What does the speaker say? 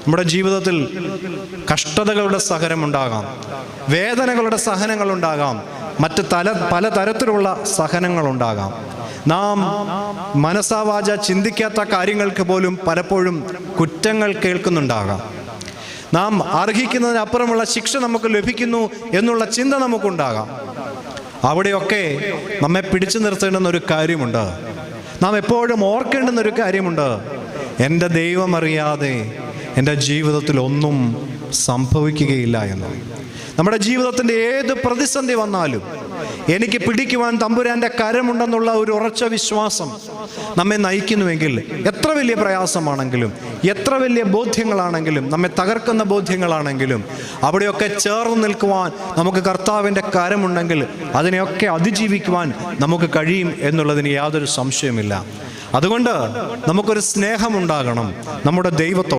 നമ്മുടെ ജീവിതത്തിൽ കഷ്ടതകളുടെ സഹനമുണ്ടാകാം, വേദനകളുടെ സഹനങ്ങളുണ്ടാകാം, മറ്റ് പലതരത്തിലുള്ള സഹനങ്ങളുണ്ടാകാം. നാം മനസാവാച ചിന്തിക്കാത്ത കാര്യങ്ങൾക്ക് പോലും പലപ്പോഴും കുറ്റങ്ങൾ കേൾക്കുന്നുണ്ടാകാം. നാം അർഹിക്കുന്നതിനപ്പുറമുള്ള ശിക്ഷ നമുക്ക് ലഭിക്കുന്നു എന്നുള്ള ചിന്ത നമുക്കുണ്ടാകാം. അവിടെയൊക്കെ നമ്മെ പിടിച്ചു നിർത്തേണ്ടുന്ന ഒരു കാര്യമുണ്ട്. നാം എപ്പോഴും ഓർക്കേണ്ടുന്നൊരു കാര്യമുണ്ട്. എൻ്റെ ദൈവം അറിയാതെ എൻ്റെ ജീവിതത്തിൽ ഒന്നും സംഭവിക്കുകയില്ല എന്ന്. നമ്മുടെ ജീവിതത്തിൻ്റെ ഏത് പ്രതിസന്ധി വന്നാലും എനിക്ക് പിടിക്കുവാൻ തമ്പുരാൻ്റെ കരമുണ്ടെന്നുള്ള ഒരു ഉറച്ച വിശ്വാസം നമ്മെ നയിക്കുന്നുവെങ്കിൽ, എത്ര വലിയ പ്രയാസമാണെങ്കിലും, എത്ര വലിയ ബോധ്യങ്ങളാണെങ്കിലും, നമ്മെ തകർക്കുന്ന ബോധ്യങ്ങളാണെങ്കിലും, അവിടെയൊക്കെ ചേർന്ന് നിൽക്കുവാൻ നമുക്ക് കർത്താവിൻ്റെ കരമുണ്ടെങ്കിൽ അതിനെയൊക്കെ അതിജീവിക്കുവാൻ നമുക്ക് കഴിയും എന്നുള്ളതിന് യാതൊരു സംശയമില്ല. അതുകൊണ്ട് നമുക്കൊരു സ്നേഹമുണ്ടാകണം നമ്മുടെ ദൈവത്തോട്.